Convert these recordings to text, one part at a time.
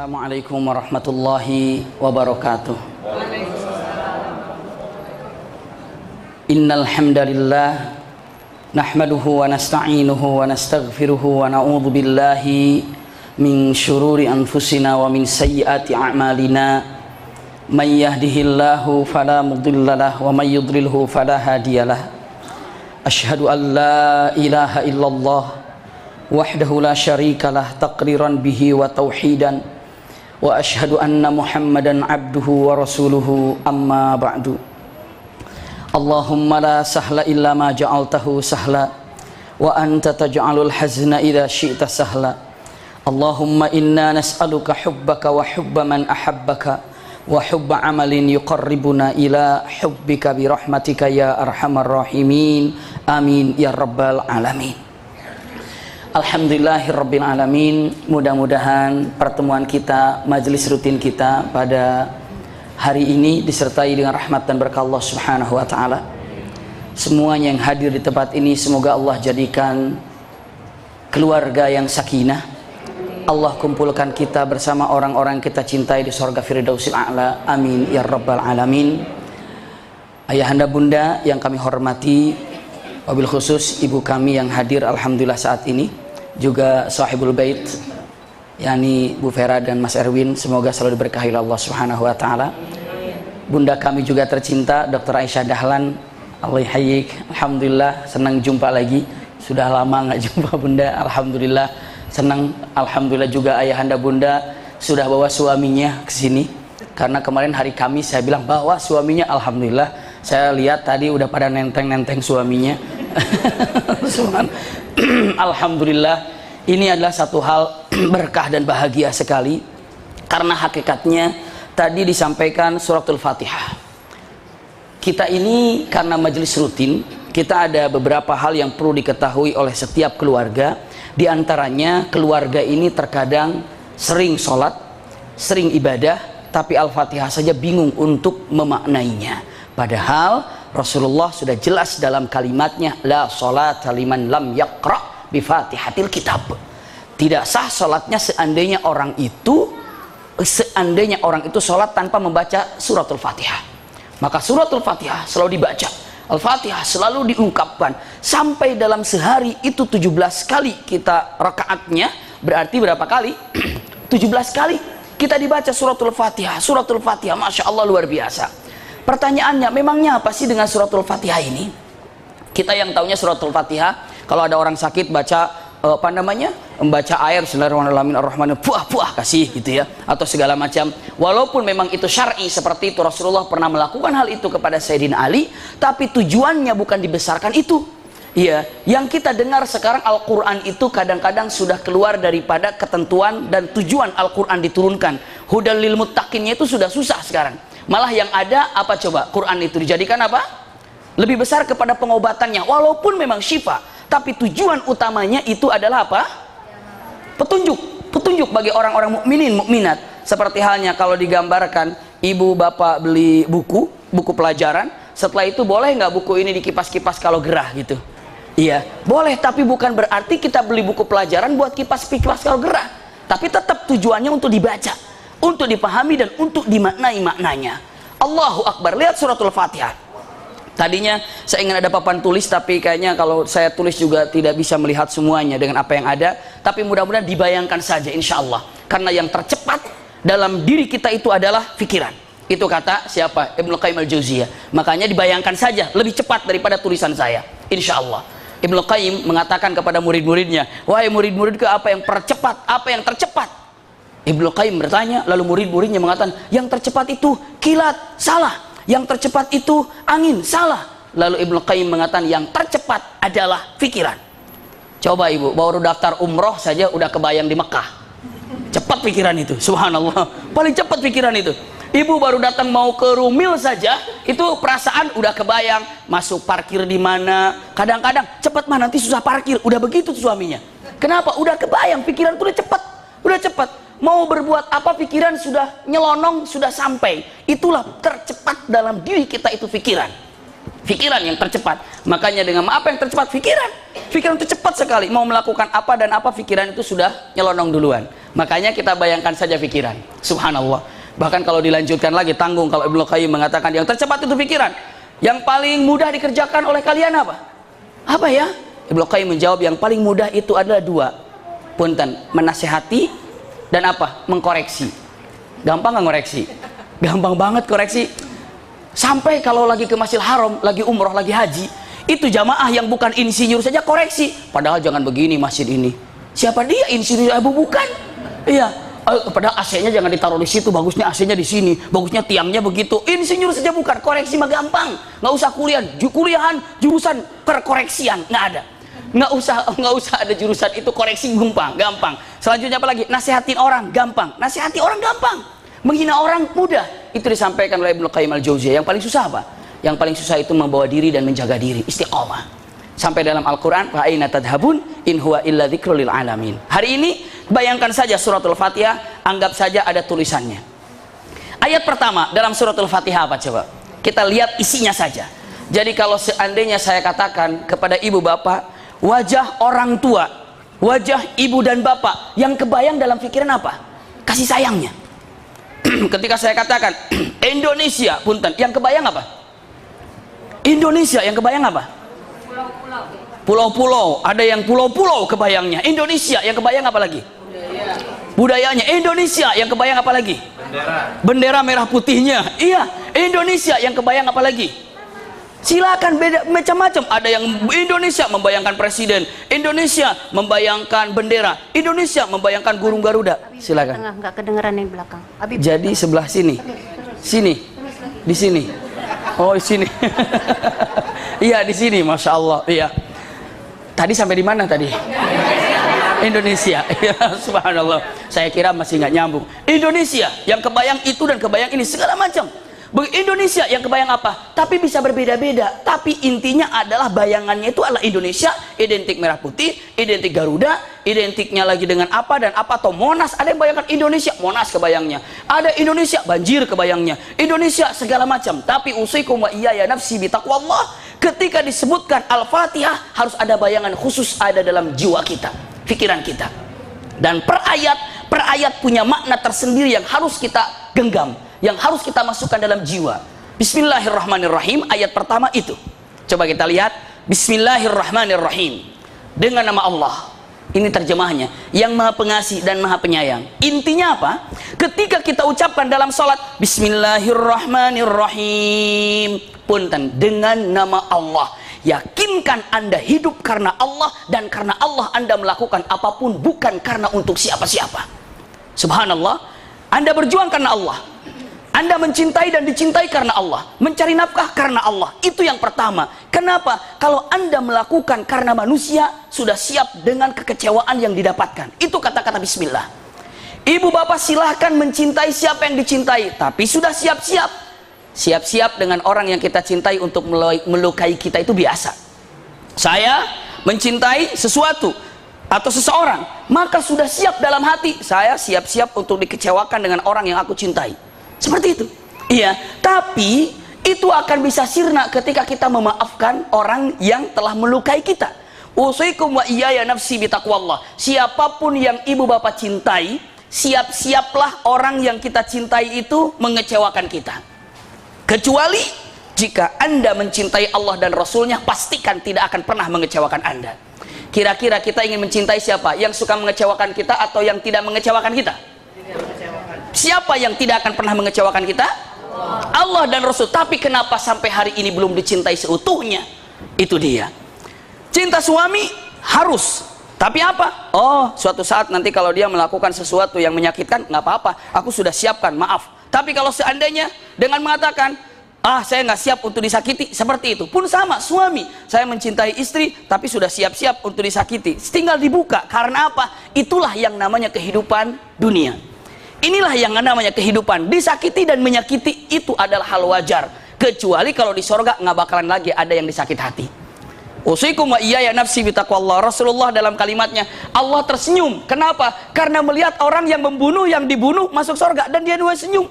Assalamualaikum warahmatullahi wabarakatuh. Innal hamdalillah nahmaduhu wa nasta'inuhu wa nastaghfiruhu wa na'udzu billahi min syururi anfusina wa min sayyiati a'malina. May yahdihillahu fala mudhillalah wa may yudlilhu fala hadiyalah. Asyhadu an la ilaha illallah wahdahu la syarikalah taqriran bihi wa tauhidan wa asyhadu anna muhammadan abduhu wa rasuluhu amma ba'du. Allahumma la sahla illa ma ja'altahu sahla wa anta taj'alul hazna idza syi'ta sahla. Allahumma inna nas'aluka hubbaka wa hubba man ahabbaka wa hubba amalin yuqarribuna ila hubbika bi rahmatika ya arhamar rahimin. Amin ya rabbal alamin. Alhamdulillahirabbil alamin. Mudah-mudahan pertemuan kita, majelis rutin kita pada hari ini disertai dengan rahmat dan berkah Allah Subhanahu wa taala. Semuanya yang hadir di tempat ini semoga Allah jadikan keluarga yang sakinah. Allah kumpulkan kita bersama orang-orang yang kita cintai di surga Firdausil A'la. Amin ya rabbal alamin. Ayahanda bunda yang kami hormati, wabil khusus ibu kami yang hadir alhamdulillah saat ini, juga sahibul bait yakni Bu Vera dan Mas Erwin, semoga selalu diberkahi Allah Subhanahu wa taala. Bunda kami juga tercinta Dr. Aisyah Dahlan, Allah yahyik. Alhamdulillah senang jumpa lagi, sudah lama nggak jumpa Bunda. Alhamdulillah senang. Alhamdulillah juga ayahanda bunda sudah bawa suaminya ke sini, karena kemarin hari Kamis saya bilang bawa suaminya. Alhamdulillah saya lihat tadi udah pada nenteng-nenteng suaminya. Alhamdulillah, ini adalah satu hal berkah dan bahagia sekali, karena hakikatnya tadi disampaikan suratul Fatihah. Kita ini karena majelis rutin, kita ada beberapa hal yang perlu diketahui oleh setiap keluarga. Di antaranya keluarga ini terkadang sering sholat, sering ibadah, tapi Al-Fatihah saja bingung untuk memaknainya. Padahal Rasulullah sudah jelas dalam kalimatnya, la sholata liman lam yaqra bi fatihatil kitab. Tidak sah sholatnya seandainya orang itu sholat tanpa membaca suratul Fatihah. Maka suratul Fatihah selalu dibaca, Al-Fatihah selalu diungkapkan, sampai dalam sehari itu 17 kali kita rakaatnya. Berarti berapa kali? 17 kali kita dibaca suratul Fatihah. Suratul Fatihah, Masya Allah, luar biasa. Pertanyaannya, memangnya apa sih dengan suratul Fatihah ini? Kita yang taunya suratul Fatihah, kalau ada orang sakit baca membaca air bismillahirrahmanirrahim ar-rahmanir puah kasih gitu ya, atau segala macam. Walaupun memang itu syar'i seperti itu, Rasulullah pernah melakukan hal itu kepada Sayyidina Ali, tapi tujuannya bukan dibesarkan itu. Iya, yang kita dengar sekarang Al-Quran itu kadang-kadang sudah keluar daripada ketentuan dan tujuan Al-Quran diturunkan. Hudal lil muttaqinnya itu sudah susah sekarang. Malah yang ada apa coba? Quran itu dijadikan apa? Lebih besar kepada pengobatannya, walaupun memang syifa, tapi tujuan utamanya itu adalah apa? Petunjuk bagi orang-orang mukminin, mukminat. Seperti halnya kalau digambarkan ibu bapak beli buku pelajaran, setelah itu boleh nggak buku ini dikipas-kipas kalau gerah gitu? Iya, boleh, tapi bukan berarti kita beli buku pelajaran buat kipas-kipas kalau gerah. Tapi tetap tujuannya untuk dibaca, untuk dipahami dan untuk dimaknai maknanya. Allahu Akbar. Lihat suratul Fatihah. Tadinya saya ingin ada papan tulis, tapi kayaknya kalau saya tulis juga tidak bisa melihat semuanya dengan apa yang ada. Tapi mudah-mudahan dibayangkan saja insya Allah. Karena yang tercepat dalam diri kita itu adalah pikiran. Itu kata siapa? Ibnu Qayyim al-Jauziyah. Makanya dibayangkan saja lebih cepat daripada tulisan saya, insya Allah. Ibnu Qayyim mengatakan kepada murid-muridnya, wahai murid-muridku, apa yang percepat? Apa yang tercepat? Ibnu Qayyim bertanya, lalu murid-muridnya mengatakan, yang tercepat itu kilat, salah. Yang tercepat itu angin, salah. Lalu Ibnu Qayyim mengatakan, yang tercepat adalah pikiran. Coba ibu, baru daftar umroh saja udah kebayang di Mekah. Cepat pikiran itu, subhanallah. Paling cepat pikiran itu. Ibu baru datang mau ke Rumil saja, itu perasaan udah kebayang masuk parkir di mana. Kadang-kadang cepat mah nanti susah parkir, udah begitu tuh suaminya. Kenapa? Udah kebayang, pikiran tuh udah cepat. Mau berbuat apa pikiran sudah nyelonong, sudah sampai. Itulah tercepat dalam diri kita itu pikiran. Pikiran yang tercepat. Makanya dengan apa yang tercepat? Pikiran itu cepat sekali. Mau melakukan apa dan apa, pikiran itu sudah nyelonong duluan. Makanya kita bayangkan saja pikiran. Subhanallah. Bahkan kalau dilanjutkan lagi, tanggung kalau Ibnu Qayyim mengatakan yang tercepat itu pikiran. Yang paling mudah dikerjakan oleh kalian apa? Apa ya? Ibnu Qayyim menjawab yang paling mudah itu adalah dua. Punten, menasehati dan apa? Mengkoreksi. Gampang nggak ngoreksi? Gampang banget koreksi. Sampai kalau lagi ke Masjidil Haram, lagi umroh, lagi haji, itu jamaah yang bukan insinyur saja koreksi. Padahal jangan begini masjid ini. Siapa dia insinyur? Bukan. Iya. Padahal AC-nya jangan ditaruh di situ, bagusnya AC-nya di sini, bagusnya tiangnya begitu. Insinyur saja bukan, koreksi mah gampang. Nggak usah kuliahan jurusan perkoreksian, nggak ada. Nggak usah ada jurusan itu, koreksi gampang. Selanjutnya apa lagi? Nasihatin orang gampang. Nasihati orang gampang. Menghina orang mudah. Itu disampaikan oleh Ibnu Qayyim al-Jauziyah. Yang paling susah apa? Yang paling susah itu membawa diri dan menjaga diri, istiqomah. Sampai dalam Al-Qur'an, fa aina tadhhabun in huwa illa dzikrul lil alamin. Hari ini bayangkan saja suratul Fatihah, anggap saja ada tulisannya. Ayat pertama dalam suratul Fatihah apa coba? Kita lihat isinya saja. Jadi kalau seandainya saya katakan kepada ibu bapak, wajah orang tua, wajah ibu dan bapak, yang kebayang dalam pikiran apa? Kasih sayangnya. Ketika saya katakan Indonesia, punten, yang kebayang apa? Indonesia, yang kebayang apa? Pulau-pulau. Ada yang pulau-pulau kebayangnya. Indonesia, yang kebayang apa lagi? Budayanya. Indonesia, yang kebayang apa lagi? Bendera merah putihnya. Iya, Indonesia, yang kebayang apa lagi? Silakan, beda macam-macam. Ada yang Indonesia membayangkan presiden, Indonesia membayangkan bendera, Indonesia membayangkan burung Garuda. Silakan. Enggak kedengeran yang belakang. Habib. Jadi sebelah sini, di sini. Oh di sini. Iya di sini, masya Allah. Iya. Tadi sampai di mana tadi? Indonesia. Ya, subhanallah. Saya kira masih nggak nyambung. Indonesia, yang kebayang itu dan kebayang ini segala macam. Indonesia yang kebayang apa? Tapi bisa berbeda-beda. Tapi intinya adalah bayangannya itu adalah Indonesia, identik merah putih, identik Garuda, identiknya lagi dengan apa dan apa, atau Monas. Ada yang bayangkan Indonesia, Monas kebayangnya. Ada Indonesia, banjir kebayangnya. Indonesia segala macam. Tapi usikum wa iyaya nafsi bitaqwallah. Ketika disebutkan Al-Fatihah, harus ada bayangan khusus ada dalam jiwa kita, pikiran kita. Dan per ayat punya makna tersendiri yang harus kita genggam, yang harus kita masukkan dalam jiwa. Bismillahirrahmanirrahim, ayat pertama itu. Coba kita lihat. Bismillahirrahmanirrahim. Dengan nama Allah. Ini terjemahnya. Yang Maha Pengasih dan Maha Penyayang. Intinya apa? Ketika kita ucapkan dalam sholat, Bismillahirrahmanirrahim. Punten, dengan nama Allah. Yakinkan Anda hidup karena Allah, dan karena Allah Anda melakukan apapun bukan karena untuk siapa-siapa. Subhanallah. Anda berjuang karena Allah. Anda mencintai dan dicintai karena Allah, mencari nafkah karena Allah. Itu yang pertama. Kenapa? Kalau Anda melakukan karena manusia, sudah siap dengan kekecewaan yang didapatkan. Itu kata-kata bismillah. Ibu bapak silahkan mencintai siapa yang dicintai, tapi sudah siap-siap. Siap-siap dengan orang yang kita cintai untuk melukai kita itu biasa. Saya mencintai sesuatu atau seseorang, maka sudah siap dalam hati, saya siap-siap untuk dikecewakan dengan orang yang aku cintai. Seperti itu. Iya, tapi itu akan bisa sirna ketika kita memaafkan orang yang telah melukai kita. Usikum wa iyaya nafsi bitaqwallah. Siapapun yang ibu bapak cintai, siap-siaplah orang yang kita cintai itu mengecewakan kita. Kecuali jika Anda mencintai Allah dan Rasulnya, pastikan tidak akan pernah mengecewakan Anda. Kira-kira kita ingin mencintai siapa? Yang suka mengecewakan kita atau yang tidak mengecewakan kita? Siapa yang tidak akan pernah mengecewakan kita? Allah dan Rasul. Tapi kenapa sampai hari ini belum dicintai seutuhnya? Itu dia. Cinta suami harus. Tapi apa? Oh, suatu saat nanti kalau dia melakukan sesuatu yang menyakitkan, nggak apa-apa, aku sudah siapkan, maaf. Tapi kalau seandainya dengan mengatakan, saya nggak siap untuk disakiti, seperti itu pun sama. Suami, saya mencintai istri tapi sudah siap-siap untuk disakiti, tinggal dibuka. Karena apa? Itulah yang namanya kehidupan dunia. Inilah yang namanya kehidupan. Disakiti dan menyakiti itu adalah hal wajar. Kecuali kalau di sorga nggak bakalan lagi ada yang disakit hati. Usikum wa iyaya nafsi bitaqwallah. Rasulullah dalam kalimatnya, Allah tersenyum. Kenapa? Karena melihat orang yang membunuh, yang dibunuh masuk sorga dan dia dua senyum.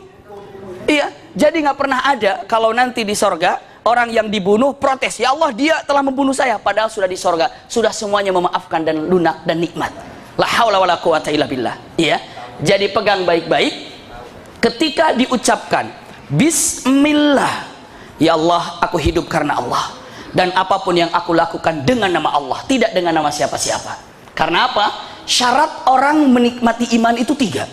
Iya, jadi nggak pernah ada kalau nanti di sorga orang yang dibunuh protes, ya Allah dia telah membunuh saya, padahal sudah di sorga, sudah semuanya memaafkan dan lunak dan nikmat. La haula wala quwata illa billah. Ya, jadi pegang baik-baik ketika diucapkan Bismillah, ya Allah aku hidup karena Allah, dan apapun yang aku lakukan dengan nama Allah, tidak dengan nama siapa-siapa. Karena apa? Syarat orang menikmati iman itu 3.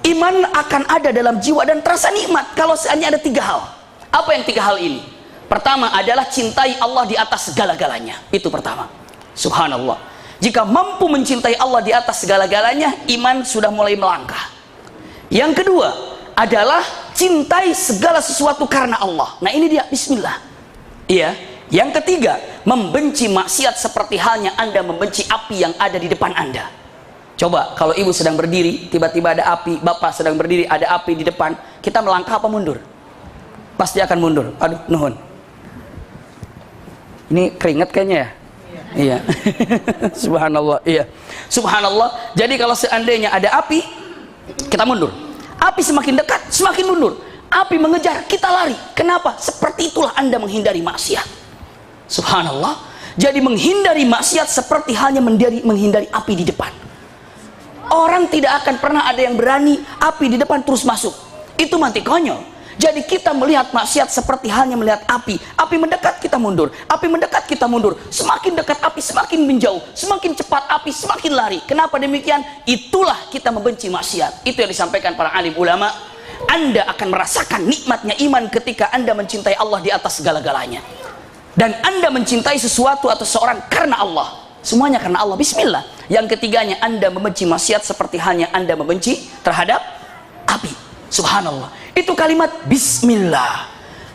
Iman akan ada dalam jiwa dan terasa nikmat kalau seandainya ada 3 hal. Apa yang 3 hal ini? Pertama adalah cintai Allah di atas segala-galanya. Itu pertama. Subhanallah. Jika mampu mencintai Allah di atas segala-galanya, iman sudah mulai melangkah. Yang kedua adalah cintai segala sesuatu karena Allah. Nah ini dia, Bismillah. Iya. Yang ketiga, membenci maksiat seperti halnya Anda membenci api yang ada di depan Anda. Coba kalau ibu sedang berdiri, tiba-tiba ada api, bapak sedang berdiri, ada api di depan, kita melangkah apa mundur? Pasti akan mundur. Aduh, nuhun. Ini keringat kayaknya ya? Iya. Subhanallah, iya. Subhanallah. Jadi kalau seandainya ada api, kita mundur. Api semakin dekat, semakin mundur. Api mengejar, kita lari. Kenapa? Seperti itulah Anda menghindari maksiat. Subhanallah. Jadi menghindari maksiat seperti halnya menghindari api di depan. Orang tidak akan pernah ada yang berani api di depan terus masuk. Itu mati konyol. Jadi kita melihat maksiat seperti halnya melihat api. Api mendekat kita mundur. Api mendekat kita mundur. Semakin dekat api semakin menjauh. Semakin cepat api semakin lari. Kenapa demikian? Itulah kita membenci maksiat. Itu yang disampaikan para alim ulama. Anda akan merasakan nikmatnya iman ketika Anda mencintai Allah di atas segala-galanya. Dan Anda mencintai sesuatu atau seorang karena Allah. Semuanya karena Allah. Bismillah. Yang ketiganya, Anda membenci maksiat seperti halnya Anda membenci terhadap api. Subhanallah. Itu kalimat Bismillah.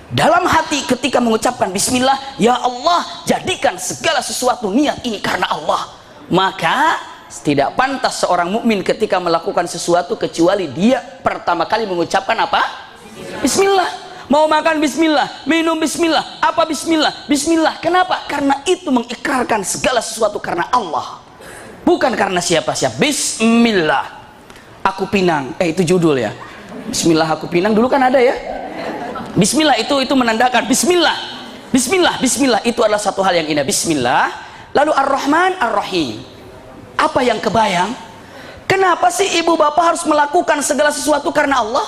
Dalam hati ketika mengucapkan Bismillah, ya Allah jadikan segala sesuatu niat ini karena Allah. Maka tidak pantas seorang mukmin ketika melakukan sesuatu kecuali dia pertama kali mengucapkan apa? Bismillah. Mau makan Bismillah, minum Bismillah, apa Bismillah, Bismillah. Kenapa? Karena itu mengikrarkan segala sesuatu karena Allah, bukan karena siapa-siapa. Bismillah aku pinang, itu judul ya. Bismillah aku pinang dulu kan ada ya. Bismillah itu menandakan Bismillah, Bismillah, Bismillah itu adalah satu hal yang indah. Bismillah. Lalu Ar-Rahman Ar-Rahim. Apa yang kebayang? Kenapa sih ibu bapak harus melakukan segala sesuatu karena Allah?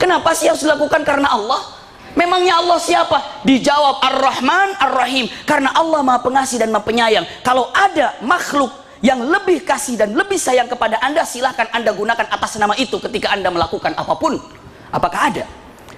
Kenapa sih harus dilakukan karena Allah? Memangnya Allah siapa? Dijawab Ar-Rahman Ar-Rahim. Karena Allah Maha Pengasih dan Maha Penyayang. Kalau ada makhluk yang lebih kasih dan lebih sayang kepada Anda, silahkan Anda gunakan atas nama itu ketika Anda melakukan apapun. Apakah ada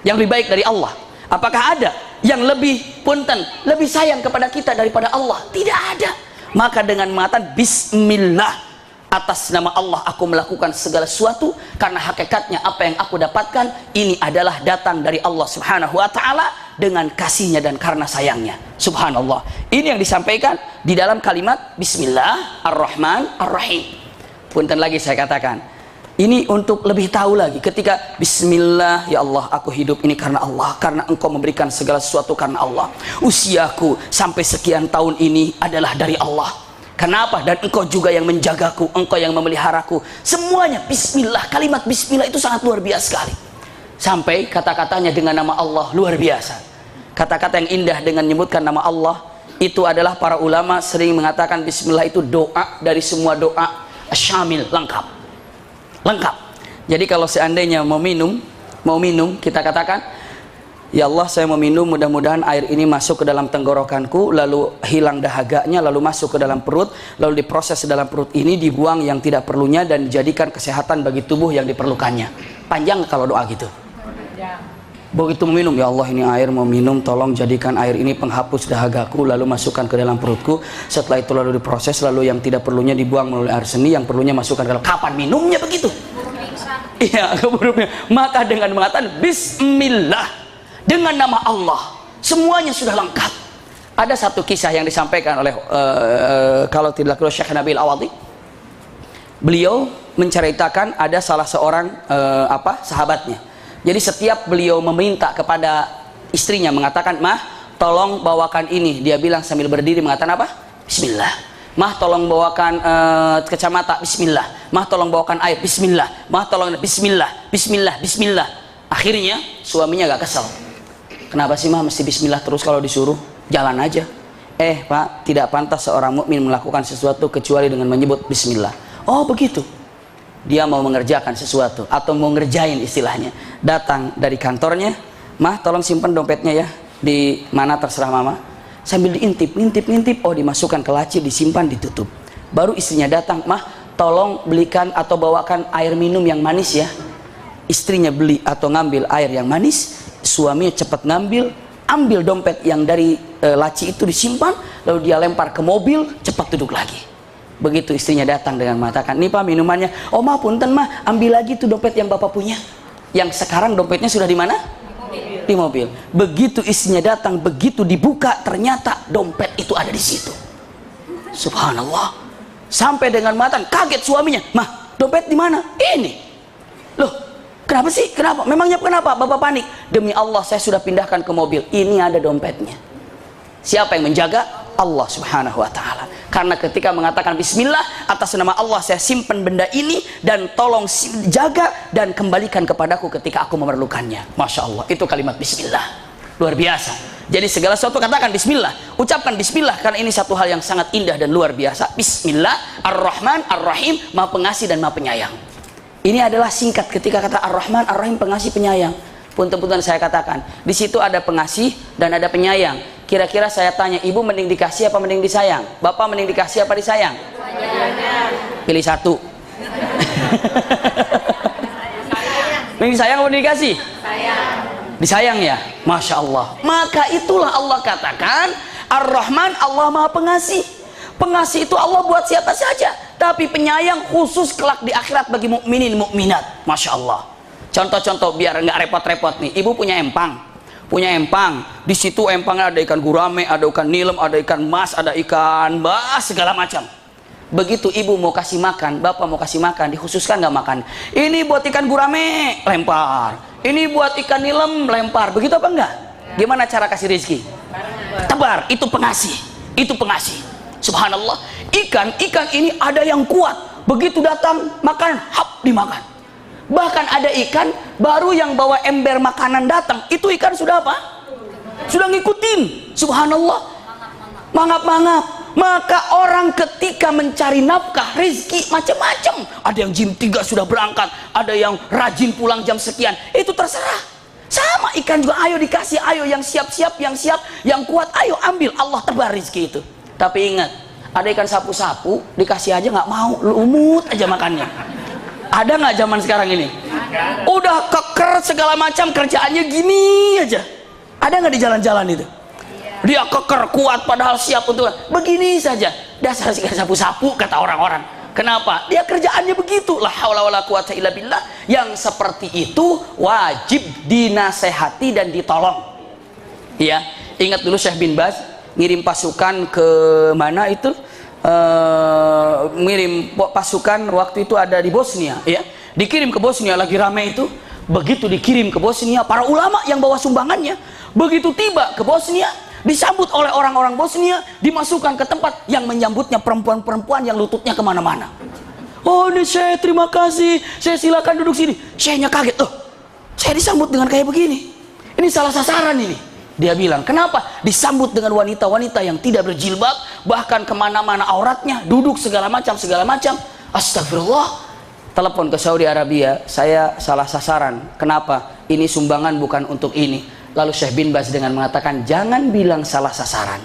yang lebih baik dari Allah? Apakah ada yang lebih punten, lebih sayang kepada kita daripada Allah? Tidak ada. Maka dengan mengatakan Bismillah, atas nama Allah aku melakukan segala sesuatu, karena hakikatnya apa yang aku dapatkan ini adalah datang dari Allah Subhanahu wa ta'ala dengan kasihnya dan karena sayangnya. Subhanallah. Ini yang disampaikan di dalam kalimat Bismillah Ar-Rahman Ar-Rahim. Punten lagi saya katakan, ini untuk lebih tahu lagi ketika Bismillah, ya Allah aku hidup ini karena Allah, karena engkau memberikan segala sesuatu karena Allah. Usiaku sampai sekian tahun ini adalah dari Allah. Kenapa? Dan engkau juga yang menjagaku, engkau yang memeliharaku. Semuanya Bismillah. Kalimat Bismillah itu sangat luar biasa sekali. Sampai kata-katanya dengan nama Allah luar biasa. Kata-kata yang indah dengan menyebutkan nama Allah itu adalah para ulama sering mengatakan Bismillah itu doa dari semua doa syamil, lengkap. Lengkap. Jadi kalau seandainya mau minum kita katakan, ya Allah saya mau minum, mudah-mudahan air ini masuk ke dalam tenggorokanku, lalu hilang dahaganya, lalu masuk ke dalam perut, lalu diproses ke dalam perut ini, dibuang yang tidak perlunya dan dijadikan kesehatan bagi tubuh yang diperlukannya. Panjang kalau doa gitu. Begitu meminum, ya Allah ini air mau minum, tolong jadikan air ini penghapus dahagaku, lalu masukkan ke dalam perutku. Setelah itu lalu diproses, lalu yang tidak perlunya dibuang melalui air seni, yang perlunya masukkan ke dalam. Kapan minumnya begitu? Iya, keburuknya. Maka dengan mengatakan Bismillah, dengan nama Allah, semuanya sudah lengkap. Ada satu kisah yang disampaikan oleh kalau tidak kira Syekh Nabil Awadi. Beliau menceritakan ada salah seorang sahabatnya. Jadi setiap beliau meminta kepada istrinya mengatakan, "Mah, tolong bawakan ini." Dia bilang sambil berdiri mengatakan apa? Bismillah. "Mah, tolong bawakan kacamata." Bismillah. "Mah, tolong bawakan air." Bismillah. "Mah, tolong." Bismillah. Bismillah. Bismillah. Akhirnya suaminya gak kesal. Kenapa sih mah mesti bismillah terus kalau disuruh? Jalan aja. Pak, tidak pantas seorang mukmin melakukan sesuatu kecuali dengan menyebut bismillah. Oh begitu. Dia mau mengerjakan sesuatu atau mau ngerjain istilahnya. Datang dari kantornya, mah tolong simpan dompetnya ya. Di mana terserah mama. Sambil diintip, ngintip, oh dimasukkan ke laci, disimpan, ditutup. Baru istrinya datang, mah tolong belikan atau bawakan air minum yang manis ya. Istrinya beli atau ngambil air yang manis, suaminya cepat ambil dompet yang dari laci itu disimpan, lalu dia lempar ke mobil, cepat duduk lagi. Begitu istrinya datang dengan mengatakan, nih pak minumannya. Oh mah punten mah, ambil lagi tuh dompet yang bapak punya. Yang sekarang dompetnya sudah di mana? Di mobil. Begitu istrinya datang, begitu dibuka, ternyata dompet itu ada di situ. Subhanallah. Sampai dengan matan, kaget suaminya. Mah, dompet di mana? Ini. Loh, kenapa sih? Kenapa? Memangnya kenapa? Bapak panik. Demi Allah, saya sudah pindahkan ke mobil. Ini ada dompetnya. Siapa yang menjaga? Allah subhanahu wa ta'ala. Karena ketika mengatakan bismillah, atas nama Allah saya simpan benda ini dan tolong jaga dan kembalikan kepadaku ketika aku memerlukannya. Masya Allah, itu kalimat bismillah. Luar biasa. Jadi segala sesuatu katakan bismillah. Ucapkan bismillah karena ini satu hal yang sangat indah dan luar biasa. Bismillah, Ar-Rahman, Ar-Rahim, Maha Pengasih dan Maha Penyayang. Ini adalah singkat ketika kata Ar-Rahman, Ar-Rahim, pengasih, penyayang. Punten-punten saya katakan, di situ ada pengasih dan ada penyayang. Kira-kira saya tanya, ibu mending dikasih apa mending disayang? Bapak mending dikasih apa disayang? Pilih satu. Mending disayang apa mending dikasih? Disayang ya? Masya Allah. Maka itulah Allah katakan, Ar-Rahman, Allah Maha Pengasih. Pengasih itu Allah buat siapa saja, tapi penyayang khusus kelak di akhirat bagi mukminin mukminat. Masya Allah. Contoh-contoh biar nggak repot-repot nih. Ibu punya empang, di situ empangnya ada ikan gurame, ada ikan nilem, ada ikan mas, ada ikan bass, segala macam. Begitu ibu mau kasih makan, bapak mau kasih makan, dikhususkan nggak makan. Ini buat ikan gurame, lempar. Ini buat ikan nilem, lempar. Begitu apa enggak? Gimana cara kasih rezeki? Tebar. Itu pengasih. Itu pengasih. Subhanallah. Ikan ini ada yang kuat. Begitu datang makan, hap dimakan. Bahkan ada ikan baru yang bawa ember makanan datang, itu ikan sudah apa? Sudah ngikutin. Subhanallah. Mangap-mangap. Maka orang ketika mencari nafkah, rezeki macam-macam. Ada yang jam 3 sudah berangkat, ada yang rajin pulang jam sekian. Itu terserah. Sama ikan juga, ayo dikasih, ayo yang siap-siap, yang siap, yang kuat, ayo ambil. Allah tebar rezeki itu. Tapi ingat, ada ikan sapu-sapu dikasih aja nggak mau, lumut aja makannya. Ada nggak zaman sekarang ini? Udah keker segala macam, kerjaannya gini aja. Ada nggak di jalan-jalan itu? Dia keker kuat padahal siap untuk begini saja. Dasar ikan sapu-sapu kata orang-orang. Kenapa? Dia kerjaannya begitu. La haula wala quwata illa billah. Yang seperti itu wajib dinasehati dan ditolong. Ya, ingat dulu Syekh bin Baz ngirim pasukan ke mana itu? Ngirim pasukan waktu itu ada di Bosnia, ya. Dikirim ke Bosnia lagi ramai itu. Begitu dikirim ke Bosnia, para ulama yang bawa sumbangannya begitu tiba ke Bosnia, disambut oleh orang-orang Bosnia, dimasukkan ke tempat yang menyambutnya perempuan-perempuan yang lututnya kemana-mana. Oh ini Syekh, terima kasih, saya silakan duduk sini. Syekhnya kaget, oh saya disambut dengan kayak begini, ini salah sasaran ini. Dia bilang, kenapa disambut dengan wanita-wanita yang tidak berjilbab, bahkan kemana-mana auratnya, duduk segala macam. Astagfirullah. Telepon ke Saudi Arabia, saya salah sasaran. Kenapa? Ini sumbangan bukan untuk ini. Lalu Syekh bin Baz dengan mengatakan, jangan bilang salah sasaran.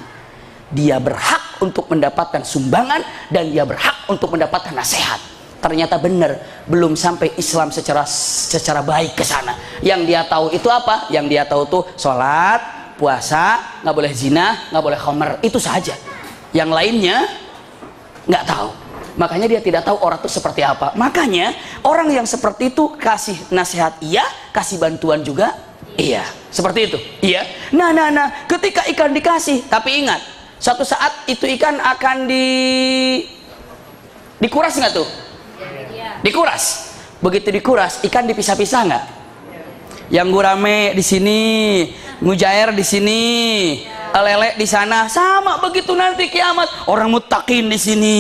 Dia berhak untuk mendapatkan sumbangan dan dia berhak untuk mendapatkan nasihat. Ternyata benar, belum sampai Islam secara baik ke sana. Yang dia tahu itu apa? Yang dia tahu tuh sholat, puasa, nggak boleh zina, nggak boleh khamr, itu saja. Yang lainnya nggak tahu. Makanya dia tidak tahu orang itu seperti apa. Makanya orang yang seperti itu kasih nasihat iya, kasih bantuan juga iya. Seperti itu. Iya. Nah, ketika ikan dikasih, tapi ingat, suatu saat itu ikan akan dikuras nggak tuh? Dikuras. Begitu dikuras, ikan dipisah-pisah nggak? Yang gurame di sini, mujair di sini, lele di sana, sama begitu nanti kiamat. Orang muttaqin di sini,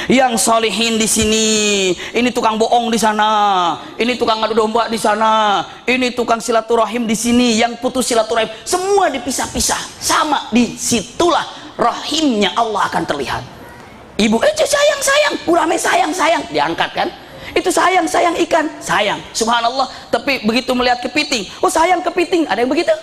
yang solihin di sini, ini tukang bohong di sana, ini tukang ngadu domba di sana, ini tukang silaturahim di sini, yang putus silaturahim, semua dipisah-pisah. Sama, disitulah rahimnya Allah akan terlihat. Ibu, sayang, ulame sayang, diangkat kan? Itu sayang ikan, sayang, subhanallah. Tapi begitu melihat kepiting, oh sayang kepiting, ada yang begitu?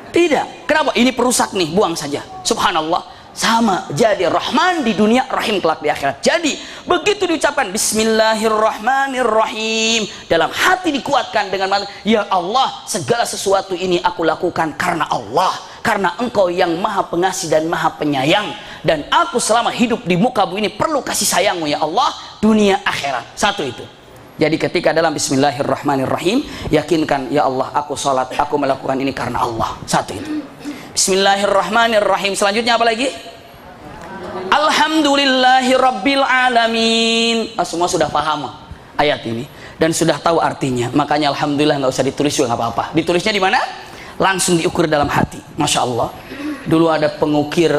Tidak. Kenapa? Ini perusak nih, buang saja. Subhanallah. Sama, jadi Rahman di dunia, Rahim kelak di akhirat. Jadi begitu diucapkan Bismillahirrahmanirrahim, dalam hati dikuatkan dengan mata, ya Allah, segala sesuatu ini aku lakukan karena Allah, karena Engkau yang maha pengasih dan maha penyayang, dan aku selama hidup di muka bumi ini perlu kasih sayangmu ya Allah, dunia akhirat. Satu itu. Jadi ketika dalam Bismillahirrahmanirrahim, yakinkan ya Allah, aku sholat, aku melakukan ini karena Allah. Satu itu. Bismillahirrahmanirrahim. Selanjutnya apa lagi? Alhamdulillahi Rabbil Alamin. Semua sudah paham ayat ini dan sudah tahu artinya. Makanya alhamdulillah, nggak usah ditulis juga nggak apa-apa. Ditulisnya di mana? Langsung diukur dalam hati. Masya Allah. Dulu ada pengukir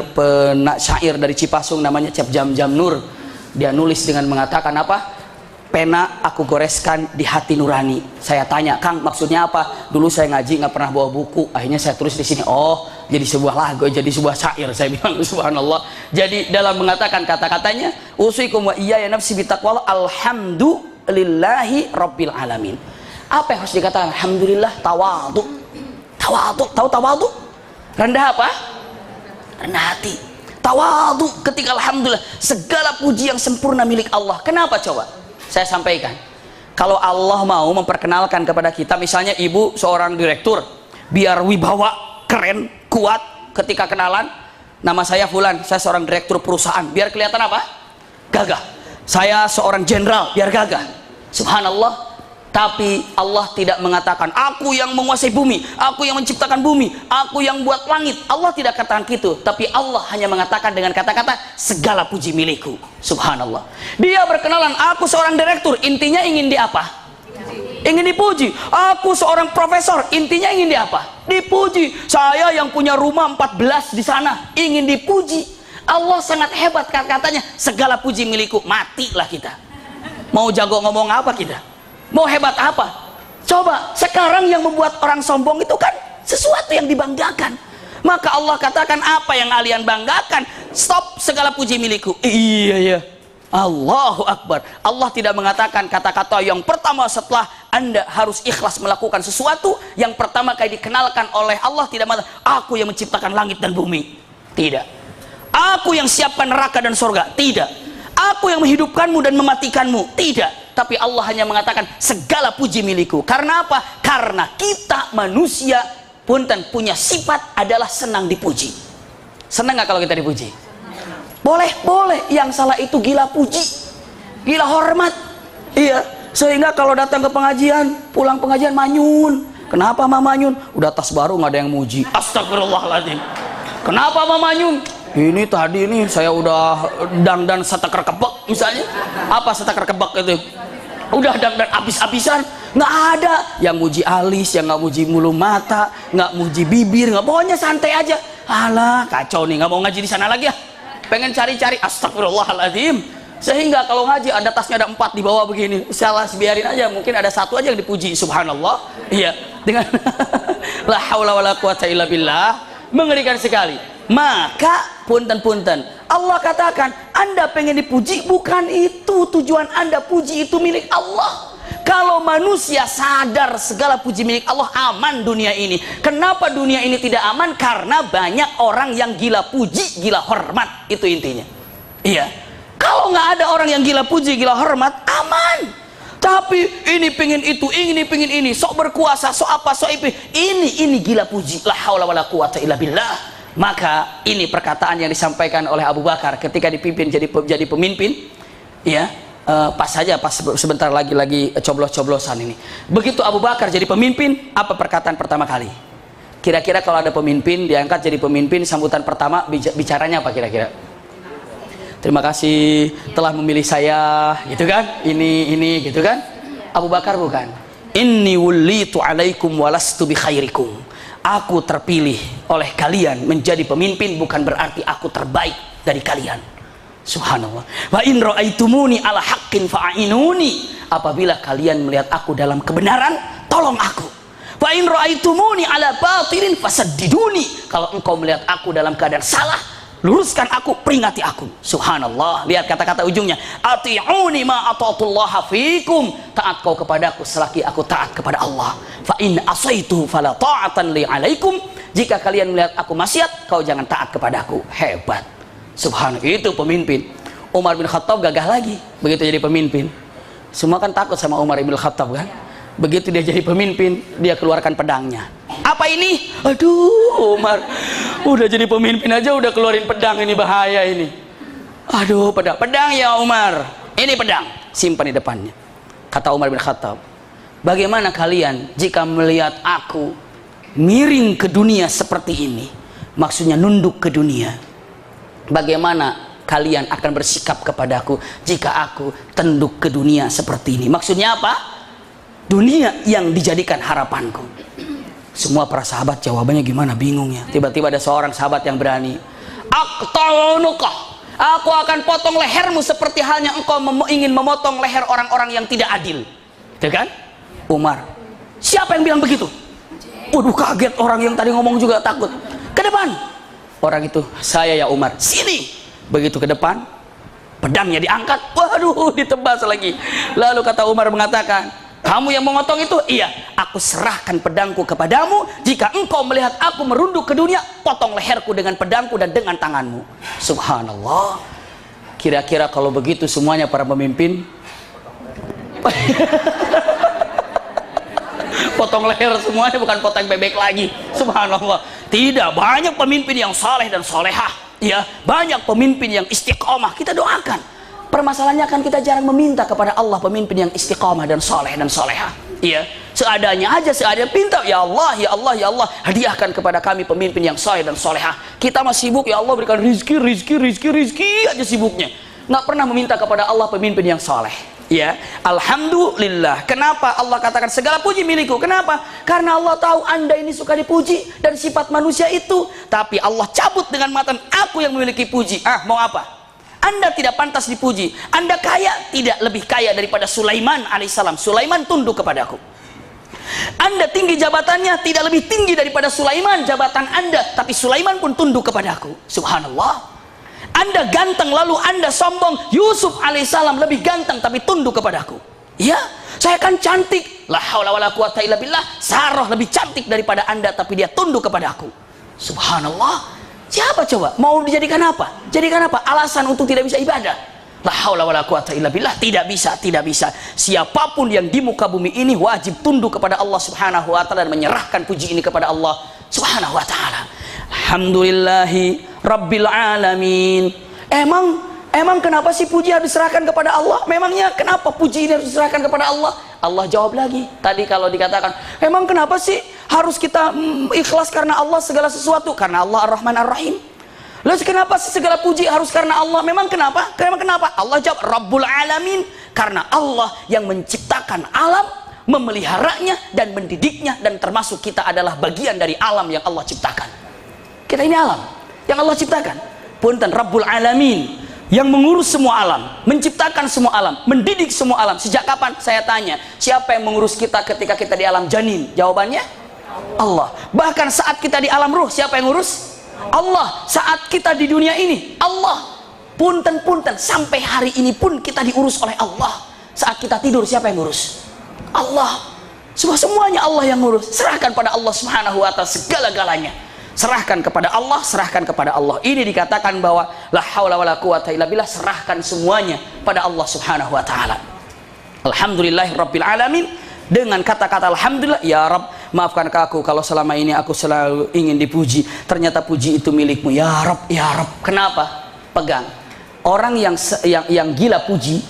syair dari Cipasung namanya Cap Jam Nur. Dia nulis dengan mengatakan apa? Pena aku goreskan di hati nurani. Saya tanya, Kang, maksudnya apa? Dulu saya ngaji nggak pernah bawa buku, akhirnya saya tulis di sini. Oh, jadi sebuah lagu, jadi sebuah syair. Saya bilang subhanallah. Jadi dalam mengatakan kata-katanya, usikum wa iyaya nafsi bitaqwallah, alhamdulillahi rabbil alamin. Apa yang harus dikatakan? Alhamdulillah, tawadu. Tahu tawadu? Rendah apa? Rendah hati. Tawadu ketika alhamdulillah, segala puji yang sempurna milik Allah. Kenapa coba? Saya sampaikan, kalau Allah mau memperkenalkan kepada kita, misalnya ibu seorang direktur, biar wibawa, keren, kuat, ketika kenalan, nama saya Fulan, saya seorang direktur perusahaan, biar kelihatan apa? Gagah. Saya seorang jenderal, biar gagah. Subhanallah. Tapi Allah tidak mengatakan, aku yang menguasai bumi, aku yang menciptakan bumi, aku yang buat langit. Allah tidak katakan gitu. Tapi Allah hanya mengatakan dengan kata-kata, segala puji milikku. Subhanallah. Dia berkenalan, aku seorang direktur, intinya ingin di apa? Ingin dipuji. Aku seorang profesor, intinya ingin di apa? Dipuji. Saya yang punya rumah 14 di sana, ingin dipuji. Allah sangat hebat kata-katanya, segala puji milikku. Matilah kita. Mau jago ngomong apa kita? Mau hebat apa? Coba, sekarang yang membuat orang sombong itu kan sesuatu yang dibanggakan. Maka Allah katakan, apa yang kalian banggakan? Stop, segala puji milikku. Iya. Allahu Akbar. Allah tidak mengatakan kata-kata yang pertama setelah Anda harus ikhlas melakukan sesuatu, yang pertama kali dikenalkan oleh Allah tidak mengatakan, aku yang menciptakan langit dan bumi. Tidak. Aku yang siapkan neraka dan surga. Tidak. Aku yang menghidupkanmu dan mematikanmu. Tidak. Tapi Allah hanya mengatakan segala puji milikku. Karena apa? Karena kita manusia punten punya sifat adalah senang dipuji. Senang nggak kalau kita dipuji? Boleh. Yang salah itu gila puji, gila hormat. Iya. Sehingga kalau datang ke pengajian, pulang pengajian manyun. Kenapa Mama manyun? Udah tas baru nggak ada yang muji. Astagfirullahaladzim. Kenapa Mama manyun? Ini tadi nih saya udah dangdan seteker kebek misalnya. Apa seteker kebek itu? Udah dangdan habis-habisan, nggak ada yang muji alis, yang nggak muji mulu mata, nggak muji bibir, nggak, pokoknya santai aja. Alah, kacau nih, nggak mau ngaji di sana lagi ya. Pengen cari-cari, astagfirullahaladzim. Sehingga kalau ngaji ada tasnya ada 4 di bawah begini, salah biarin aja, mungkin ada 1 aja yang dipuji. Subhanallah. Iya, dengan la haula wala quwata illa billah. Mengerikan sekali. Maka punten Allah katakan, Anda pengen dipuji, bukan itu tujuan Anda. Puji itu milik Allah. Kalau manusia sadar segala puji milik Allah, aman dunia ini. Kenapa dunia ini tidak aman? Karena banyak orang yang gila puji, gila hormat. Itu intinya. Iya. Kalau nggak ada orang yang gila puji, gila hormat, aman. Tapi ini pengen itu, ini pengen ini, sok berkuasa, sok apa, sok itu. Ini gila puji. La haula wala quwata illa billah. Maka ini perkataan yang disampaikan oleh Abu Bakar ketika dipimpin jadi pemimpin, ya. Pas saja pas sebentar lagi coblos-coblosan ini. Begitu Abu Bakar jadi pemimpin, apa perkataan pertama kali? Kira-kira kalau ada pemimpin diangkat jadi pemimpin, sambutan pertama bicaranya apa kira-kira? Terima kasih telah memilih saya, gitu kan? Ini gitu kan? Abu Bakar bukan. Inni wullitu alaikum walastu bi khairikum. Aku terpilih oleh kalian menjadi pemimpin, bukan berarti aku terbaik dari kalian. Subhanallah. Wa in ra'aitumuni ala haqqin fa'inuni. Apabila kalian melihat aku dalam kebenaran, tolong aku. Wa in ra'aitumuni ala batilin fasaddiduni. Kalau engkau melihat aku dalam keadaan salah, luruskan aku, peringati aku. Subhanallah. Lihat kata-kata ujungnya, ati'uni ma ata'tullaha fikum. Taat kau kepadaku selagi aku taat kepada Allah. Fa in asaitu fala ta'atan li alaikum. Jika kalian melihat aku maksiat, kau jangan taat kepadaku. Hebat. Subhanallah. Itu pemimpin. Umar bin Khattab gagah lagi begitu jadi pemimpin. Semua kan takut sama Umar bin Khattab kan. Begitu dia jadi pemimpin, dia keluarkan pedangnya. Apa ini? Aduh, Umar udah jadi pemimpin aja udah keluarin pedang, ini bahaya ini. Aduh, pedang ya Umar, ini pedang, simpan di depannya. Kata Umar bin Khattab, bagaimana kalian jika melihat aku miring ke dunia seperti ini, maksudnya nunduk ke dunia, bagaimana kalian akan bersikap kepadaku jika aku tunduk ke dunia seperti ini? Maksudnya apa? Dunia yang dijadikan harapanku. Semua para sahabat jawabannya gimana, bingung ya. Tiba-tiba ada seorang sahabat yang berani, aqta'unuka, aku akan potong lehermu seperti halnya engkau ingin memotong leher orang-orang yang tidak adil. Itu kan? Umar, siapa yang bilang begitu? Waduh, kaget orang yang tadi ngomong juga takut. Ke depan. Orang itu, saya ya Umar. Sini. Begitu ke depan, pedangnya diangkat. Waduh, ditebas lagi. Lalu kata Umar mengatakan, kamu yang memotong itu? Iya. Aku serahkan pedangku kepadamu. Jika engkau melihat aku merunduk ke dunia, potong leherku dengan pedangku dan dengan tanganmu. Subhanallah. Kira-kira kalau begitu semuanya para pemimpin potong leher semuanya, bukan potong bebek lagi. Subhanallah. Tidak, banyak pemimpin yang saleh dan solehah. Ya, banyak pemimpin yang istiqomah. Kita doakan. Permasalahannya kan kita jarang meminta kepada Allah pemimpin yang istiqamah dan soleh dan solehah. Iya, seadanya aja, seadanya pinta, ya Allah, ya Allah, ya Allah, hadiahkan kepada kami pemimpin yang soleh dan solehah. Kita masih sibuk, ya Allah berikan rizki aja sibuknya. Nggak pernah meminta kepada Allah pemimpin yang soleh. Ya, alhamdulillah. Kenapa Allah katakan segala puji milikku? Kenapa? Karena Allah tahu Anda ini suka dipuji dan sifat manusia itu. Tapi Allah cabut dengan matan, aku yang memiliki puji. Mau apa? Anda tidak pantas dipuji. Anda kaya, tidak lebih kaya daripada Sulaiman alaihissalam. Sulaiman tunduk kepadaku. Anda tinggi jabatannya, tidak lebih tinggi daripada Sulaiman jabatan Anda, tapi Sulaiman pun tunduk kepadaku. Subhanallah. Anda ganteng lalu Anda sombong, Yusuf alaihissalam lebih ganteng tapi tunduk kepadaku. Ya, saya kan cantik. La haula wala quwata illa billah. Sarah lebih cantik daripada Anda tapi dia tunduk kepadaku. Subhanallah. Siapa coba? Mau dijadikan apa? Jadikan apa? Alasan untuk tidak bisa ibadah. La haula wala quwata illa billah. Tidak bisa, tidak bisa. Siapapun yang di muka bumi ini wajib tunduk kepada Allah Subhanahu wa taala dan menyerahkan puji ini kepada Allah Subhanahu wa taala. Alhamdulillahi rabbil alamin. Emang kenapa sih puji harus diserahkan kepada Allah? Memangnya kenapa puji ini harus diserahkan kepada Allah? Allah jawab lagi. Tadi kalau dikatakan, emang kenapa sih harus kita ikhlas karena Allah segala sesuatu? Karena Allah Ar-Rahman Ar-Rahim. Lalu kenapa sih segala puji harus karena Allah? Memang kenapa? Kenapa? Allah jawab Rabbul Alamin. Karena Allah yang menciptakan alam, memeliharanya dan mendidiknya, dan termasuk kita adalah bagian dari alam yang Allah ciptakan. Kita ini alam yang Allah ciptakan. Punten, Rabbul Alamin, yang mengurus semua alam, menciptakan semua alam, mendidik semua alam. Sejak kapan? Saya tanya, siapa yang mengurus kita ketika kita di alam janin? Jawabannya Allah. Bahkan saat kita di alam ruh, siapa yang ngurus? Allah. Saat kita di dunia ini, Allah. Punten, sampai hari ini pun kita diurus oleh Allah. Saat kita tidur, siapa yang ngurus? Allah. Semuanya Allah yang ngurus. Serahkan pada Allah Subhanahu wa taala segala-galanya. Serahkan kepada Allah, serahkan kepada Allah. Ini dikatakan bahwa la haula wala quwata illa billah, serahkan semuanya pada Allah Subhanahu wa taala. Alhamdulillahirabbil alamin. Dengan kata-kata alhamdulillah, ya Rabb, maafkan aku kalau selama ini aku selalu ingin dipuji, ternyata puji itu milikmu. Ya Rabb, ya Rabb. Kenapa? Pegang. Orang yang gila puji,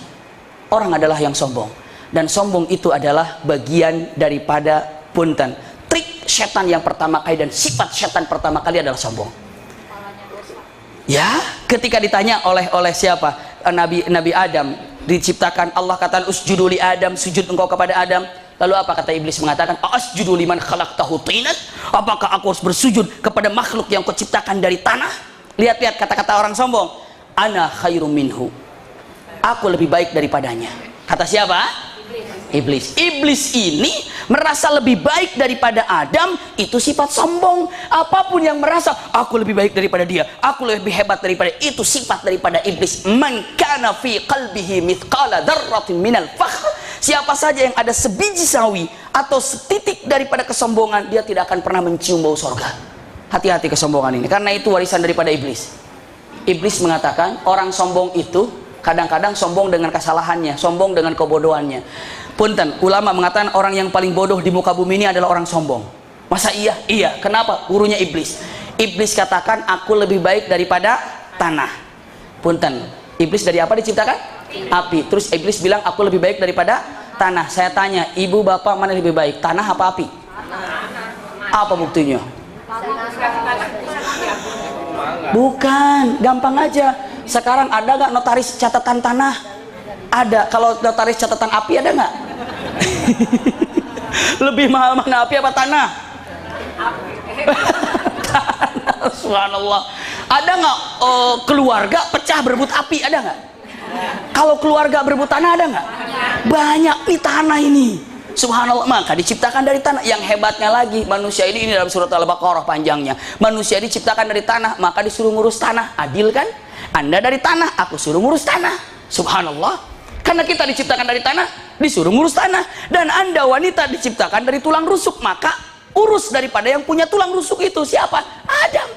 orang adalah yang sombong. Dan sombong itu adalah bagian daripada punten, trik setan yang pertama kali, dan sifat setan pertama kali adalah sombong. Ya, ketika ditanya oleh siapa? Nabi Adam diciptakan, Allah katakan usjudu li Adam, sujud engkau kepada Adam. Lalu apa kata iblis? Mengatakan, asjudu liman khalaqtahu tinat? Apakah aku harus bersujud kepada makhluk yang kau ciptakan dari tanah? Lihat-lihat kata-kata orang sombong. Ana khairum minhu, aku lebih baik daripadanya. Kata siapa? Iblis. Iblis ini merasa lebih baik daripada Adam, itu sifat sombong. Apapun yang merasa aku lebih baik daripada dia, aku lebih hebat daripada, itu sifat daripada iblis. Man kana fi qalbihi mithqala dzarratin minal fakhr, siapa saja yang ada sebiji sawi atau setitik daripada kesombongan, dia tidak akan pernah mencium bau sorga. Hati-hati kesombongan ini, karena itu warisan daripada iblis. Iblis mengatakan orang sombong itu kadang-kadang sombong dengan kesalahannya, sombong dengan kebodohannya. Punten, ulama mengatakan orang yang paling bodoh di muka bumi ini adalah orang sombong. Masa iya? Iya. Kenapa? Gurunya iblis. Iblis katakan aku lebih baik daripada tanah. Punten, iblis dari apa diciptakan? Api. Terus iblis bilang aku lebih baik daripada tanah. Saya tanya, ibu bapak mana lebih baik, tanah apa api? Apa buktinya? Bukan, gampang aja. Sekarang ada nggak notaris catatan tanah? Ada. Kalau notaris catatan api ada nggak? Lebih mahal mana, api apa tanah? Tanah. Subhanallah. Ada nggak keluarga pecah berebut api? Ada nggak? Kalau keluarga berebut tanah ada nggak? Banyak nih tanah ini. Subhanallah. Maka diciptakan dari tanah. Yang hebatnya lagi, manusia ini dalam surat Al-Baqarah panjangnya, manusia diciptakan dari tanah, maka disuruh ngurus tanah. Adil kan? Anda dari tanah, aku suruh ngurus tanah. Subhanallah. Karena kita diciptakan dari tanah, disuruh ngurus tanah. Dan Anda wanita diciptakan dari tulang rusuk, maka urus daripada yang punya tulang rusuk itu. Siapa? Adam.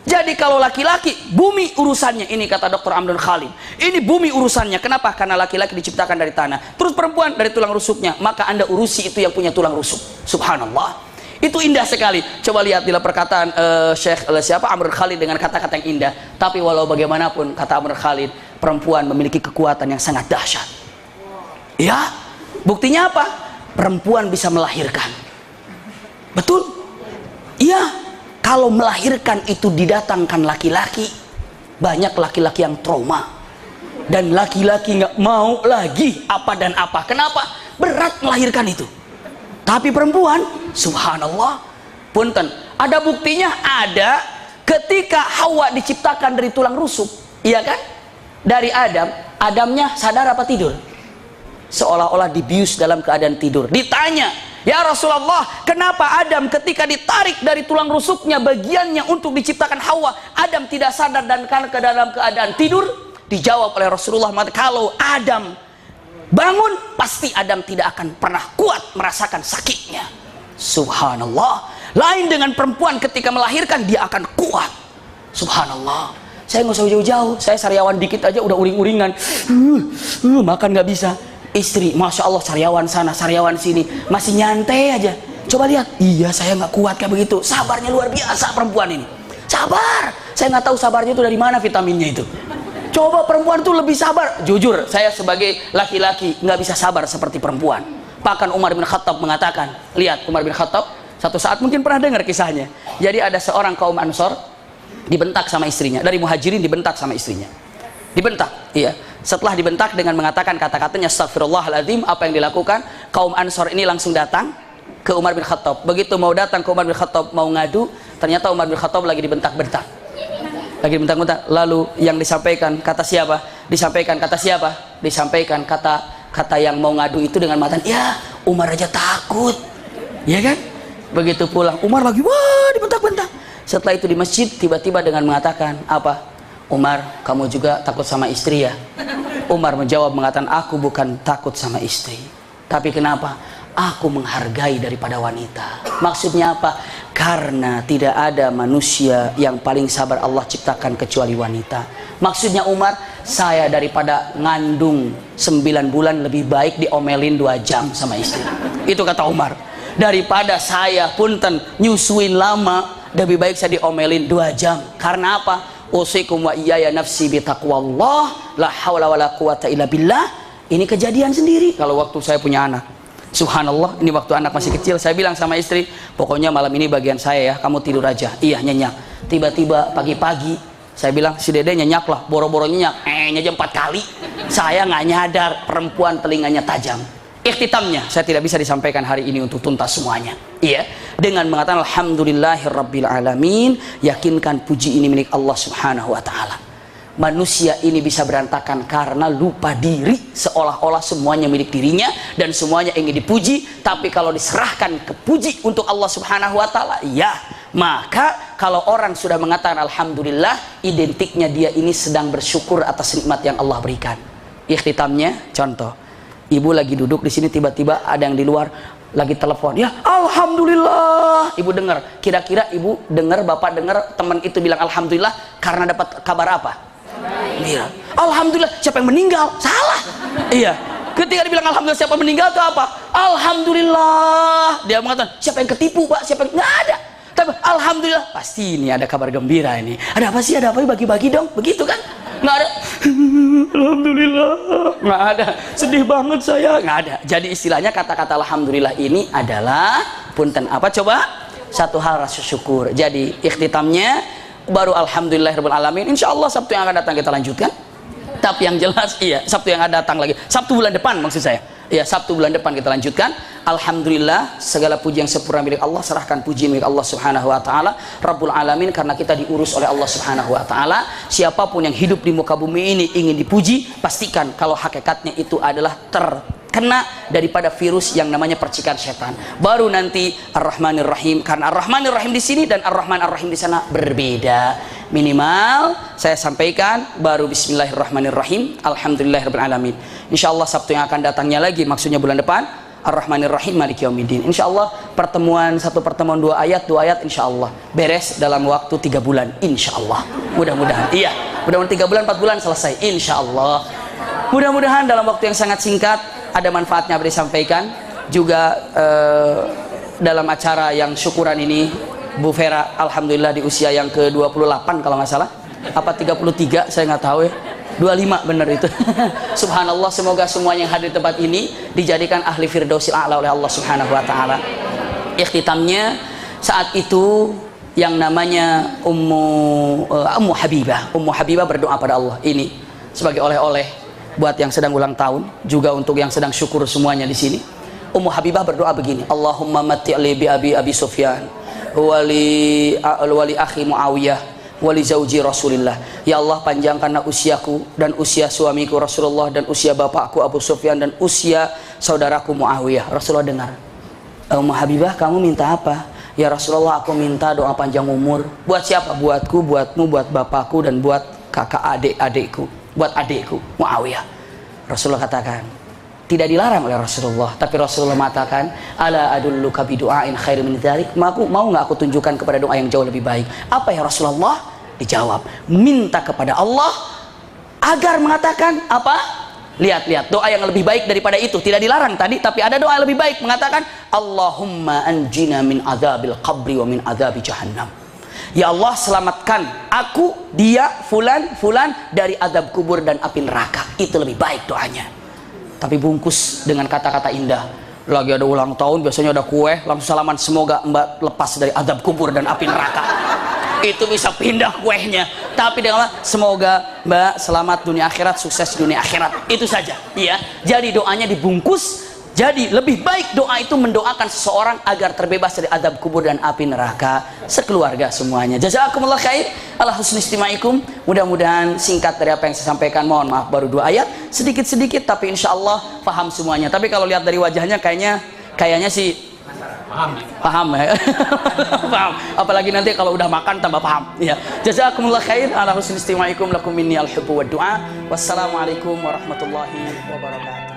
Jadi kalau laki-laki, bumi urusannya. Ini kata Dr. Amrul Khalid, ini bumi urusannya. Kenapa? Karena laki-laki diciptakan dari tanah. Terus perempuan dari tulang rusuknya, maka Anda urusi itu yang punya tulang rusuk. Subhanallah. Itu indah sekali. Coba lihat dalam perkataan Syekh Amrul Khalid dengan kata-kata yang indah. Tapi walau bagaimanapun, kata Amrul Khalid, perempuan memiliki kekuatan yang sangat dahsyat. Ya, buktinya apa? Perempuan bisa melahirkan. Betul? Iya. Kalau melahirkan itu didatangkan laki-laki, banyak laki-laki yang trauma. Dan laki-laki nggak mau lagi apa dan apa. Kenapa? Berat melahirkan itu. Tapi perempuan, subhanallah, punten, ada buktinya. Ada ketika Hawa diciptakan dari tulang rusuk, iya kan? Dari Adam, Adamnya sadar apa tidur? Seolah-olah dibius dalam keadaan tidur. Ditanya, ya Rasulullah, kenapa Adam ketika ditarik dari tulang rusuknya bagiannya untuk diciptakan Hawa, Adam tidak sadar dan kan ke dalam keadaan tidur? Dijawab oleh Rasulullah, kalau Adam bangun, pasti Adam tidak akan pernah kuat merasakan sakitnya. Subhanallah. Lain dengan perempuan, ketika melahirkan dia akan kuat. Subhanallah. Saya nggak usah jauh-jauh, saya sariawan dikit aja udah uring-uringan, makan nggak bisa. Istri, masya Allah, sariawan sana, sariawan sini, masih nyantai aja. Coba lihat, iya saya nggak kuat kayak begitu. Sabarnya luar biasa perempuan ini. Sabar. Saya nggak tahu sabarnya itu dari mana vitaminnya itu. Coba perempuan tuh lebih sabar. Jujur, saya sebagai laki-laki nggak bisa sabar seperti perempuan. Bahkan Umar bin Khattab mengatakan, lihat Umar bin Khattab, satu saat mungkin pernah dengar kisahnya. Jadi ada seorang kaum Ansor dibentak sama istrinya, dari Muhajirin dibentak sama istrinya. Dibentak, iya. Setelah dibentak dengan mengatakan kata-katanya astagfirullahaladzim, apa yang dilakukan? Kaum Ansor ini langsung datang ke Umar bin Khattab. Begitu mau datang ke Umar bin Khattab mau ngadu, ternyata Umar bin Khattab lagi dibentak-bentak. Lagi bentak-bentak. Lalu yang disampaikan kata siapa? Disampaikan kata siapa? Disampaikan kata yang mau ngadu itu dengan mata, ya Umar aja takut, ya kan? Begitu pulang Umar lagi wah dibentak-bentak. Setelah itu di masjid tiba-tiba dengan mengatakan apa? Umar, kamu juga takut sama istri ya? Umar menjawab mengatakan, aku bukan takut sama istri, tapi kenapa? Aku menghargai daripada wanita. Maksudnya apa? Karena tidak ada manusia yang paling sabar Allah ciptakan kecuali wanita. Maksudnya Umar, saya daripada ngandung 9 bulan lebih baik diomelin 2 jam sama istri. Itu kata Umar. Daripada saya punten nyusuin lama, lebih baik saya diomelin 2 jam. Karena apa? Usikum wa iyaya nafsi bitaqwallah la haula wala quwata illa billah. Ini kejadian sendiri kalau waktu saya punya anak. Subhanallah, ini waktu anak masih kecil, saya bilang sama istri, pokoknya malam ini bagian saya ya, kamu tidur aja. Iya, nyenyak. Tiba-tiba pagi-pagi saya bilang, si dede nyenyak lah, boro-boro nyenyak, nyenyak 4 kali. Saya nggak nyadar perempuan telinganya tajam. Ikhtitamnya saya tidak bisa disampaikan hari ini untuk tuntas semuanya. Iya, dengan mengatakan alhamdulillahirabbil alamin, yakinkan puji ini milik Allah Subhanahu wa taala. Manusia ini bisa berantakan karena lupa diri, seolah-olah semuanya milik dirinya dan semuanya ingin dipuji. Tapi kalau diserahkan ke puji untuk Allah Subhanahu wa taala, ya, maka kalau orang sudah mengatakan alhamdulillah, identiknya dia ini sedang bersyukur atas nikmat yang Allah berikan. Ikhtitamnya, contoh, ibu lagi duduk di sini, tiba-tiba ada yang di luar lagi telepon, ya alhamdulillah. Ibu dengar, kira-kira ibu dengar, bapak dengar teman itu bilang alhamdulillah karena dapat kabar apa? Iya, alhamdulillah. Siapa yang meninggal? Salah. Iya, ketika dibilang alhamdulillah siapa yang meninggal itu apa? Alhamdulillah. Dia mengatakan siapa yang ketipu pak? Siapa yang nggak ada? Tapi alhamdulillah, pasti ini ada kabar gembira ini. Ada apa sih? Ada apa? Bagi-bagi dong, begitu kan? Nggak ada. Alhamdulillah, nggak ada. Sedih banget saya, nggak ada. Jadi istilahnya kata-kata alhamdulillah ini adalah punten apa coba? Satu hal rasa syukur. Jadi ikhtitamnya baru alhamdulillahirabbil alamin. Insyaallah Sabtu yang akan datang kita lanjutkan. Tapi yang jelas iya, Sabtu yang akan datang lagi. Sabtu bulan depan maksud saya. Iya, Sabtu bulan depan kita lanjutkan. Alhamdulillah, segala puji yang sempurna milik Allah, serahkan puji milik Allah Subhanahu wa taala, Rabbul alamin, karena kita diurus oleh Allah Subhanahu wa taala. Siapapun yang hidup di muka bumi ini ingin dipuji, pastikan kalau hakikatnya itu adalah terkena daripada virus yang namanya percikan setan. Baru nanti Ar-Rahmanir Rahim, karena Ar-Rahmanir Rahim di sini dan Ar-Rahman Ar-Rahim di sana berbeda. Minimal saya sampaikan baru bismillahirrahmanirrahim, alhamdulillahirabbil alamin. Insyaallah Sabtu yang akan datangnya lagi, maksudnya bulan depan, Ar-Rahmanir Rahim maliki yaumiddin. Insyaallah satu pertemuan 2 ayat insyaallah beres dalam waktu 3 bulan insyaallah. Mudah-mudahan. Iya, mudah-mudahan 3 bulan 4 bulan selesai insyaallah. Mudah-mudahan dalam waktu yang sangat singkat ada manfaatnya apa disampaikan. Juga dalam acara yang syukuran ini Bu Vera alhamdulillah di usia yang ke-28 kalau nggak salah, apa 33 saya nggak tahu ya, 25 bener itu. Subhanallah, semoga semua yang hadir di tempat ini dijadikan ahli firdausil a'la oleh Allah Subhanahu wa taala. Ikhtitamnya saat itu yang namanya Ummu Habibah berdoa pada Allah, ini sebagai oleh-oleh buat yang sedang ulang tahun, juga untuk yang sedang syukur semuanya di sini. Ummu Habibah berdoa begini, Allahumma mati'li bi abi Sufyan wali akhi Muawiyah wali zauji Rasulillah. Ya Allah, panjangkanlah usiaku dan usia suamiku Rasulullah dan usia bapakku Abu Sufyan dan usia saudaraku Muawiyah. Rasulullah dengar. Ummu Habibah, kamu minta apa? Ya Rasulullah, aku minta doa panjang umur. Buat siapa? Buatku, buatmu, buat bapakku dan buat kakak adik-adikku, buat adikku Muawiyah. Rasulullah katakan, tidak dilarang oleh Rasulullah, tapi Rasulullah mengatakan, ala adulluka bidu'ain khairin min dzalik, mau nggak aku tunjukkan kepada doa yang jauh lebih baik? Apa ya Rasulullah? Dijawab, minta kepada Allah agar mengatakan apa? Lihat doa yang lebih baik daripada itu, tidak dilarang tadi, tapi ada doa yang lebih baik mengatakan, Allahumma anjina min adzabil qabri wa min adzabi jahannam. Ya Allah, selamatkan aku, dia, fulan dari azab kubur dan api neraka. Itu lebih baik doanya. Tapi bungkus dengan kata-kata indah. Lagi ada ulang tahun, biasanya ada kue, langsung salaman, semoga mbak lepas dari azab kubur dan api neraka. Itu bisa pindah kuehnya. Tapi dengan semoga mbak selamat dunia akhirat, sukses dunia akhirat. Itu saja. Iya. Jadi doanya dibungkus. Jadi lebih baik doa itu mendoakan seseorang agar terbebas dari azab kubur dan api neraka, sekeluarga semuanya. Jazakumullah khair ala husni istimaikum. Mudah-mudahan singkat dari apa yang saya sampaikan. Mohon maaf baru 2 ayat, sedikit-sedikit tapi insya Allah paham semuanya. Tapi kalau lihat dari wajahnya kayaknya sih paham ya. Paham. Apalagi nanti kalau udah makan tambah paham. Ya. Jazakumullah khair ala husni istimaikum, lakum minni al-hubbu wa du'a. Wassalamualaikum warahmatullahi wabarakatuh.